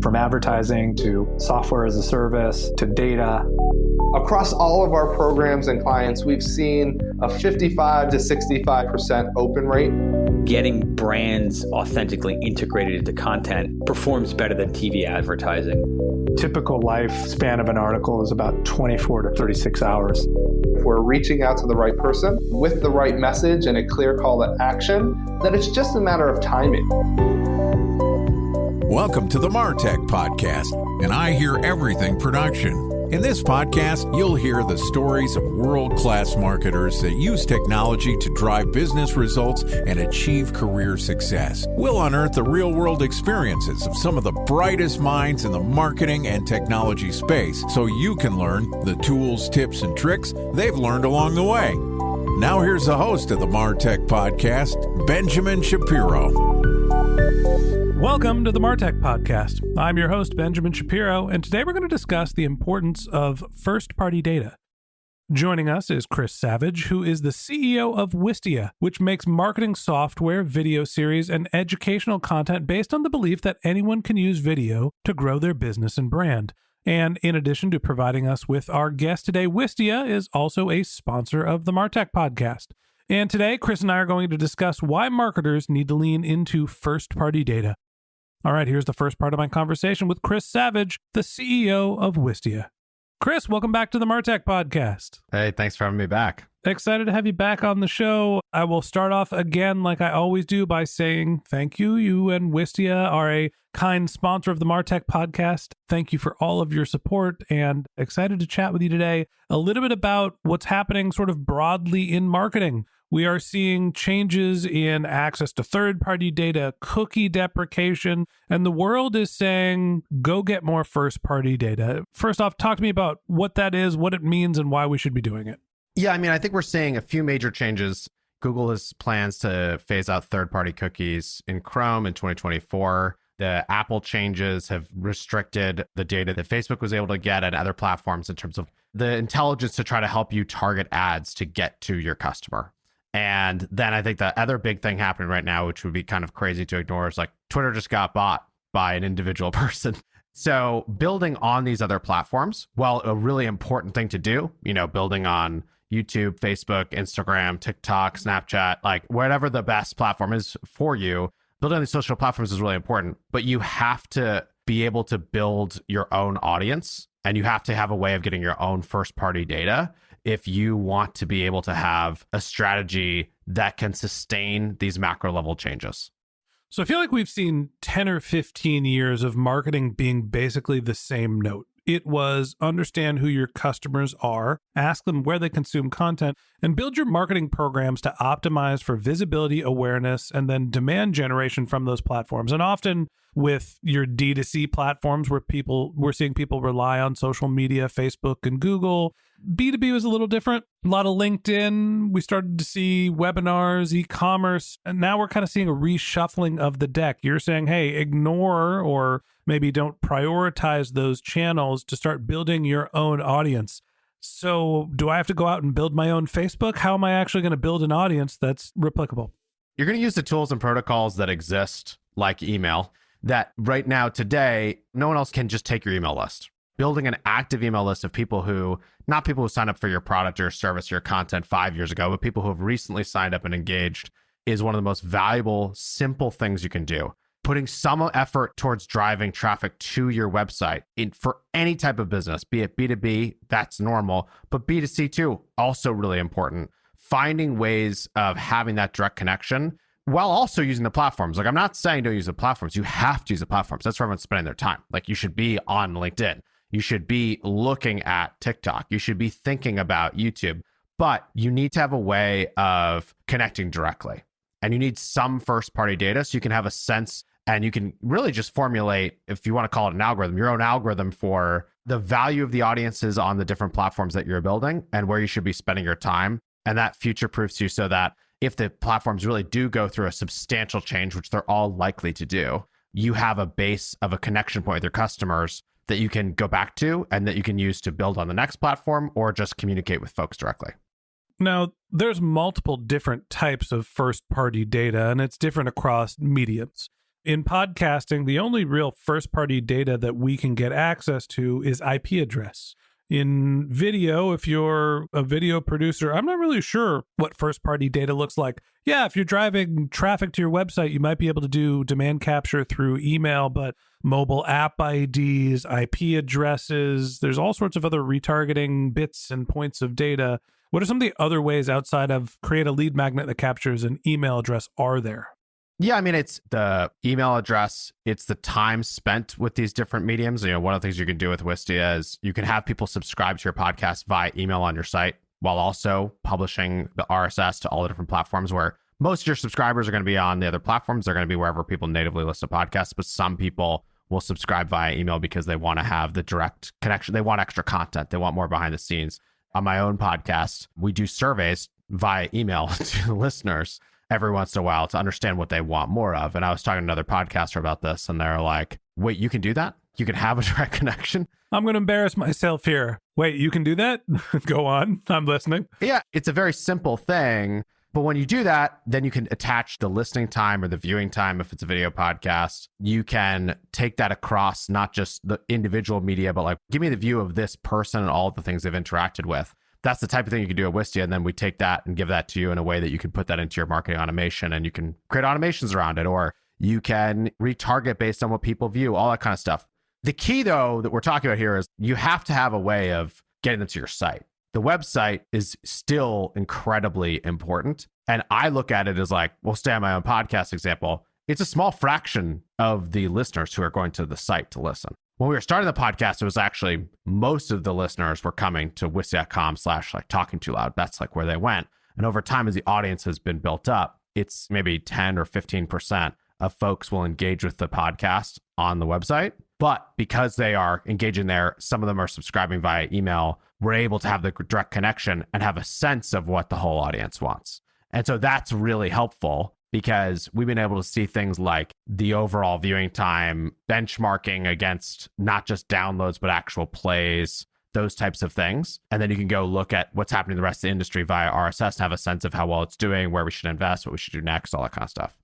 From advertising to software as a service to data. Across all of our programs and clients, we've seen a 55 to 65% open rate. Getting brands authentically integrated into content performs better than TV advertising. Typical lifespan of an article is about 24 to 36 hours. If we're reaching out to the right person with the right message and a clear call to action, then it's just a matter of timing. Welcome to the MarTech Podcast, and I Hear Everything production. In this podcast, you'll hear the stories of world-class marketers that use technology to drive business results and achieve career success. We'll unearth the real-world experiences of some of the brightest minds in the marketing and technology space so you can learn the tools, tips, and tricks they've learned along the way. Now here's the host of the MarTech Podcast, Benjamin Shapiro. Welcome to the MarTech Podcast. I'm your host, Benjamin Shapiro, and today we're going to discuss the importance of first-party data. Joining us is Chris Savage, who is the CEO of Wistia, which makes marketing software, video series, and educational content based on the belief that anyone can use video to grow their business and brand. And in addition to providing us with our guest today, Wistia is also a sponsor of the MarTech Podcast. And today, Chris and I are going to discuss why marketers need to lean into first-party data. All right, here's the first part of my conversation with Chris Savage, the CEO of Wistia. Chris, welcome back to the MarTech Podcast. Hey, thanks for having me back. Excited to have you back on the show. I will start off again, like I always do, by saying thank you. You and Wistia are a kind sponsor of the MarTech Podcast. Thank you for all of your support, and excited to chat with you today a little bit about what's happening sort of broadly in marketing. We are seeing changes in access to third-party data, cookie deprecation, and the world is saying, go get more first-party data. First off, talk to me about what that is, what it means, and why we should be doing it. Yeah, I think we're seeing a few major changes. Google has plans to phase out third-party cookies in Chrome in 2024. The Apple changes have restricted the data that Facebook was able to get at other platforms in terms of the intelligence to try to help you target ads to get to your customer. And then I think the other big thing happening right now, which would be kind of crazy to ignore, is like Twitter just got bought by an individual person. So building on these other platforms, well, a really important thing to do, building on YouTube, Facebook, Instagram, TikTok, Snapchat, like whatever the best platform is for you, building on these social platforms is really important. But you have to be able to build your own audience, and you have to have a way of getting your own first-party data if you want to be able to have a strategy that can sustain these macro level changes. So I feel like we've seen 10 or 15 years of marketing being basically the same note. It was understand who your customers are, ask them where they consume content, and build your marketing programs to optimize for visibility, awareness, and then demand generation from those platforms. And often with your D2C platforms where we're seeing people rely on social media, Facebook and Google. B2B was a little different. A lot of LinkedIn. We started to see webinars, e-commerce, and now we're kind of seeing a reshuffling of the deck. You're saying, hey, ignore or maybe don't prioritize those channels to start building your own audience. So do I have to go out and build my own Facebook? How am I actually going to build an audience that's replicable? You're going to use the tools and protocols that exist, like email, that right now, today, no one else can just take your email list. Building an active email list of people who, not people who signed up for your product or service or your content 5 years ago, but people who have recently signed up and engaged is one of the most valuable, simple things you can do. Putting some effort towards driving traffic to your website for any type of business, be it B2B, that's normal, but B2C too, also really important. Finding ways of having that direct connection while also using the platforms. Like, I'm not saying don't use the platforms. You have to use the platforms. That's where everyone's spending their time. Like, you should be on LinkedIn. You should be looking at TikTok. You should be thinking about YouTube. But you need to have a way of connecting directly. And you need some first-party data so you can have a sense, and you can really just formulate, if you want to call it an algorithm, your own algorithm for the value of the audiences on the different platforms that you're building and where you should be spending your time. And that future-proofs you so that if the platforms really do go through a substantial change, which they're all likely to do, you have a base of a connection point with your customers that you can go back to and that you can use to build on the next platform or just communicate with folks directly. Now, there's multiple different types of first-party data, and it's different across mediums. In podcasting, the only real first-party data that we can get access to is IP address. In video, if you're a video producer, I'm not really sure what first-party data looks like. Yeah, if you're driving traffic to your website, you might be able to do demand capture through email, but mobile app IDs, IP addresses, there's all sorts of other retargeting bits and points of data. What are some of the other ways outside of create a lead magnet that captures an email address are there? Yeah, I mean, it's the email address. It's the time spent with these different mediums. One of the things you can do with Wistia is you can have people subscribe to your podcast via email on your site while also publishing the RSS to all the different platforms where most of your subscribers are going to be on the other platforms. They're going to be wherever people natively listen to podcasts, but some people will subscribe via email because they want to have the direct connection. They want extra content. They want more behind the scenes. On my own podcast, we do surveys via email to listeners every once in a while to understand what they want more of. And I was talking to another podcaster about this, and they're like, wait, you can do that? You can have a direct connection? I'm going to embarrass myself here. Wait, you can do that? Go on. I'm listening. Yeah, it's a very simple thing. But when you do that, then you can attach the listening time or the viewing time if it's a video podcast. You can take that across not just the individual media, but like, give me the view of this person and all the things they've interacted with. That's the type of thing you can do at Wistia. And then we take that and give that to you in a way that you can put that into your marketing automation, and you can create automations around it, or you can retarget based on what people view, all that kind of stuff. The key, though, that we're talking about here is you have to have a way of getting them to your site. The website is still incredibly important. And I look at it as like, we'll stay on my own podcast example. It's a small fraction of the listeners who are going to the site to listen. When we were starting the podcast, it was actually most of the listeners were coming to wistia.com/talking too loud. That's like where they went. And over time, as the audience has been built up, it's maybe 10 or 15% of folks will engage with the podcast on the website. But because they are engaging there, some of them are subscribing via email, we're able to have the direct connection and have a sense of what the whole audience wants. And so that's really helpful because we've been able to see things like the overall viewing time, benchmarking against not just downloads, but actual plays, those types of things. And then you can go look at what's happening in the rest of the industry via RSS and have a sense of how well it's doing, where we should invest, what we should do next, all that kind of stuff.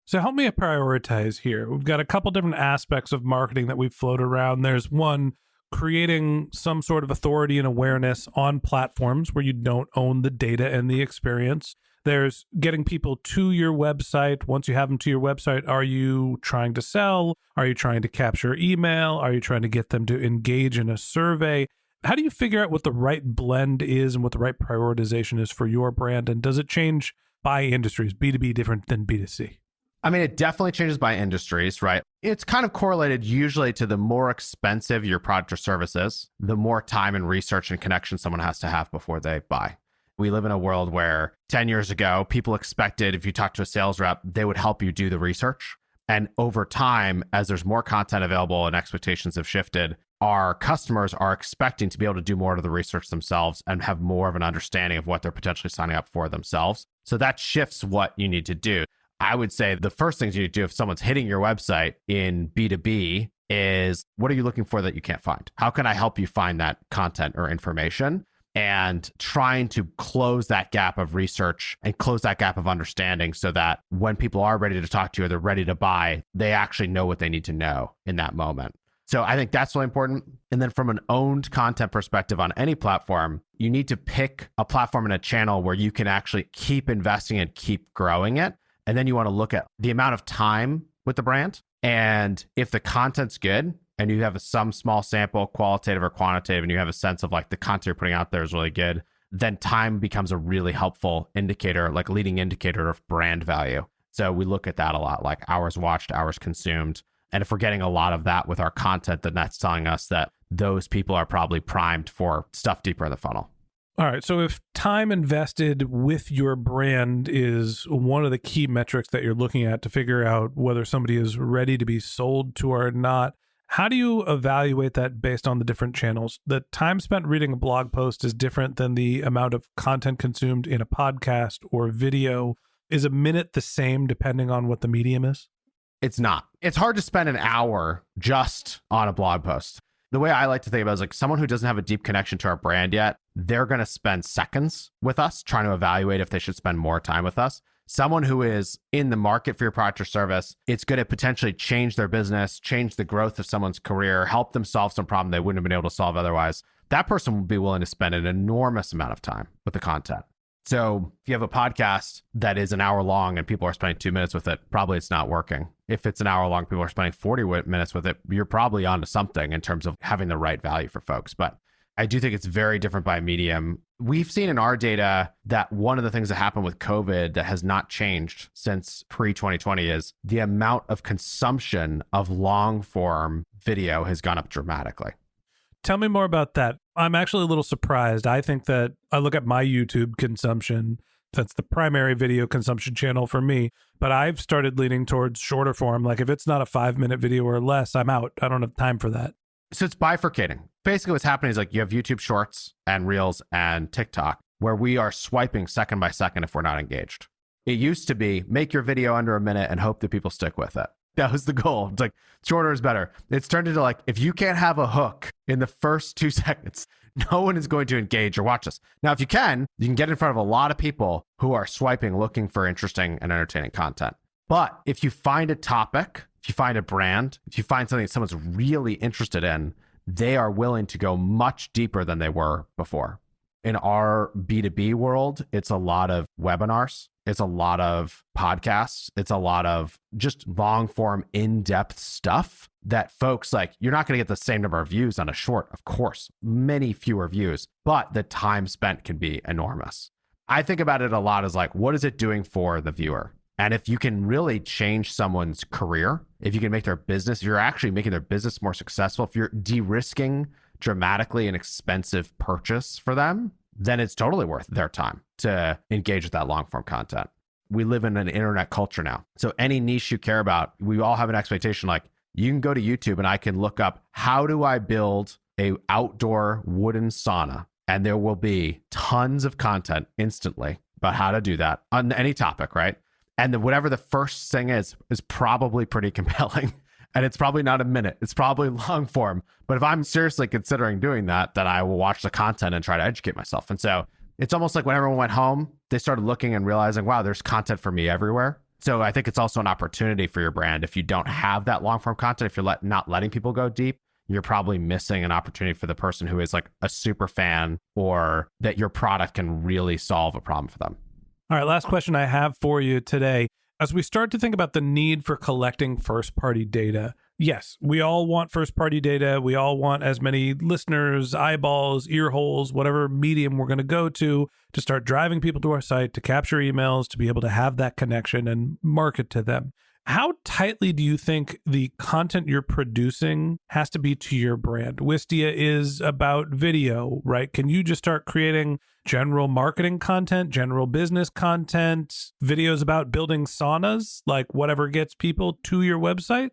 So help me prioritize here. We've got a couple different aspects of marketing that we've floated around. There's one, creating some sort of authority and awareness on platforms where you don't own the data and the experience. There's getting people to your website. Once you have them to your website, are you trying to sell? Are you trying to capture email? Are you trying to get them to engage in a survey? How do you figure out what the right blend is and what the right prioritization is for your brand? And does it change by industries, B2B different than B2C? I mean, it definitely changes by industries, right? It's kind of correlated usually to the more expensive your product or service is, the more time and research and connection someone has to have before they buy. We live in a world where 10 years ago, people expected if you talk to a sales rep, they would help you do the research. And over time, as there's more content available and expectations have shifted, our customers are expecting to be able to do more of the research themselves and have more of an understanding of what they're potentially signing up for themselves. So that shifts what you need to do. I would say the first things you need to do if someone's hitting your website in B2B is, what are you looking for that you can't find? How can I help you find that content or information? And trying to close that gap of research and close that gap of understanding so that when people are ready to talk to you or they're ready to buy, they actually know what they need to know in that moment. So I think that's really important. And then from an owned content perspective on any platform, you need to pick a platform and a channel where you can actually keep investing and keep growing it. And then you want to look at the amount of time with the brand. And if the content's good and you have some small sample, qualitative or quantitative, and you have a sense of like the content you're putting out there is really good, then time becomes a really helpful indicator, like a leading indicator of brand value. So we look at that a lot, like hours watched, hours consumed. And if we're getting a lot of that with our content, then that's telling us that those people are probably primed for stuff deeper in the funnel. All right. So if time invested with your brand is one of the key metrics that you're looking at to figure out whether somebody is ready to be sold to or not, how do you evaluate that based on the different channels? The time spent reading a blog post is different than the amount of content consumed in a podcast or video. Is a minute the same depending on what the medium is? It's not. It's hard to spend an hour just on a blog post. The way I like to think about it is like someone who doesn't have a deep connection to our brand yet, they're going to spend seconds with us trying to evaluate if they should spend more time with us. Someone who is in the market for your product or service, it's going to potentially change their business, change the growth of someone's career, help them solve some problem they wouldn't have been able to solve otherwise. That person will be willing to spend an enormous amount of time with the content. So if you have a podcast that is an hour long and people are spending 2 minutes with it, probably it's not working. If it's an hour long, people are spending 40 minutes with it, you're probably onto something in terms of having the right value for folks. But I do think it's very different by medium. We've seen in our data that one of the things that happened with COVID that has not changed since pre-2020 is the amount of consumption of long form video has gone up dramatically. Tell me more about that. I'm actually a little surprised. I think that I look at my YouTube consumption. That's the primary video consumption channel for me. But I've started leaning towards shorter form. Like if it's not a 5-minute video or less, I'm out. I don't have time for that. So it's bifurcating. Basically what's happening is like you have YouTube Shorts and Reels and TikTok where we are swiping second by second if we're not engaged. It used to be make your video under a minute and hope that people stick with it. That was the goal. It's like shorter is better. It's turned into like, if you can't have a hook in the first 2 seconds, no one is going to engage or watch this. Now, if you can get in front of a lot of people who are swiping, looking for interesting and entertaining content. But if you find a topic, if you find a brand, if you find something that someone's really interested in, they are willing to go much deeper than they were before. In our B2B world, it's a lot of webinars. It's a lot of podcasts. It's a lot of just long form, in-depth stuff that folks like, you're not going to get the same number of views on a short, of course, many fewer views, but the time spent can be enormous. I think about it a lot as like, what is it doing for the viewer? And if you can really change someone's career, if you can make their business, you're actually making their business more successful. If you're de-risking dramatically an expensive purchase for them, then it's totally worth their time to engage with that long form content. We live in an internet culture now. So any niche you care about, we all have an expectation like you can go to YouTube and I can look up, how do I build a outdoor wooden sauna? And there will be tons of content instantly about how to do that on any topic, right? And then whatever the first thing is probably pretty compelling. And it's probably not a minute. It's probably long form. But if I'm seriously considering doing that, then I will watch the content and try to educate myself. And so it's almost like when everyone went home, they started looking and realizing, wow, there's content for me everywhere. So I think it's also an opportunity for your brand. If you don't have that long form content, if you're not letting people go deep, you're probably missing an opportunity for the person who is like a super fan or that your product can really solve a problem for them. All right, last question I have for you today. As we start to think about the need for collecting first-party data, yes, we all want first-party data. We all want as many listeners, eyeballs, ear holes, whatever medium we're going to go to start driving people to our site, to capture emails, to be able to have that connection and market to them. How tightly do you think the content you're producing has to be to your brand? Wistia is about video, right? Can you just start creating general marketing content, general business content, videos about building saunas, like whatever gets people to your website?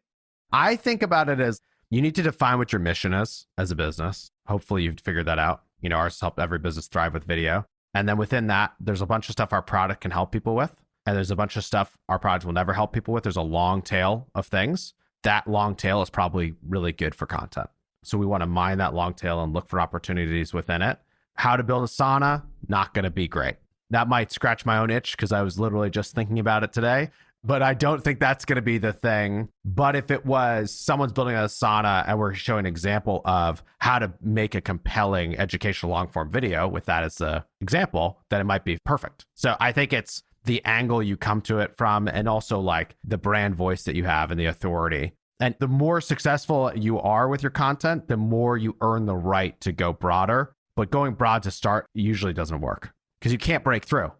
I think about it as you need to define what your mission is as a business. Hopefully you've figured that out. You know, ours help every business thrive with video. And then within that, there's a bunch of stuff our product can help people with. And there's a bunch of stuff our product will never help people with. There's a long tail of things. That long tail is probably really good for content. So we want to mine that long tail and look for opportunities within it. How to build a sauna, not going to be great. That might scratch my own itch because I was literally just thinking about it today. But I don't think that's going to be the thing. But if it was someone's building a sauna and we're showing an example of how to make a compelling educational long form video with that as the example, then it might be perfect. So I think it's the angle you come to it from, and also like the brand voice that you have and the authority. And the more successful you are with your content, the more you earn the right to go broader. But going broad to start usually doesn't work because you can't break through.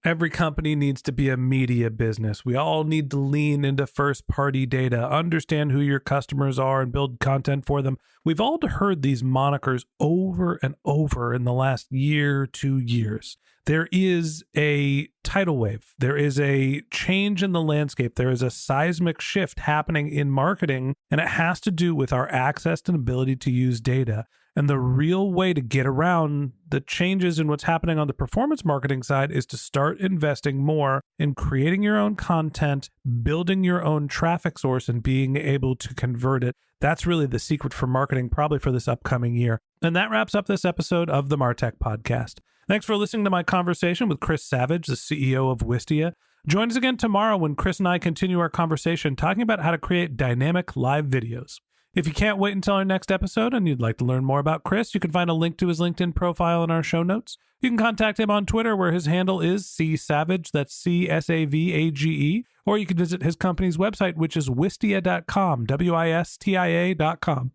Every company needs to be a media business. We all need to lean into first-party data, understand who your customers are, and build content for them. We've all heard these monikers over and over in the last year, 2 years. there is a tidal wave. There is a change in the landscape. There is a seismic shift happening in marketing, and it has to do with our access and ability to use data. And the real way to get around the changes in what's happening on the performance marketing side is to start investing more in creating your own content, building your own traffic source, and being able to convert it. That's really the secret for marketing, probably for this upcoming year. And that wraps up this episode of the Martech Podcast. Thanks for listening to my conversation with Chris Savage, the CEO of Wistia. Join us again tomorrow when Chris and I continue our conversation talking about how to create dynamic live videos. If you can't wait until our next episode and you'd like to learn more about Chris, you can find a link to his LinkedIn profile in our show notes. You can contact him on Twitter, where his handle is csavage, that's CSAVAGE, or you can visit his company's website, which is wistia.com, WISTIA.com.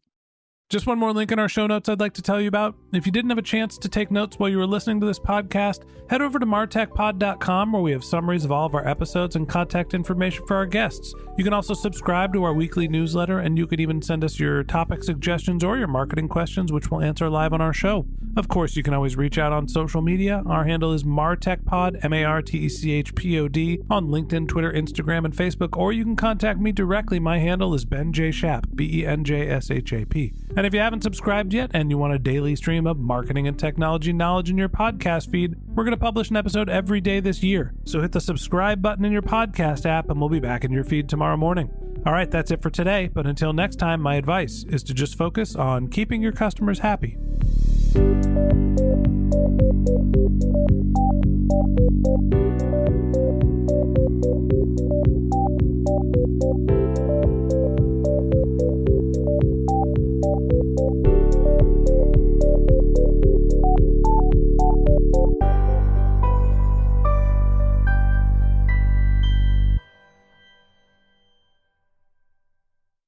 Just one more link in our show notes I'd like to tell you about. If you didn't have a chance to take notes while you were listening to this podcast, head over to martechpod.com, where we have summaries of all of our episodes and contact information for our guests. You can also subscribe to our weekly newsletter, and you could even send us your topic suggestions or your marketing questions, which we'll answer live on our show. Of course, you can always reach out on social media. Our handle is martechpod, MARTECHPOD, on LinkedIn, Twitter, Instagram, and Facebook, or you can contact me directly. My handle is Ben J. Shap, BENJSHAP. And if you haven't subscribed yet and you want a daily stream of marketing and technology knowledge in your podcast feed, we're going to publish an episode every day this year. So hit the subscribe button in your podcast app and we'll be back in your feed tomorrow morning. All right, that's it for today. But until next time, my advice is to just focus on keeping your customers happy.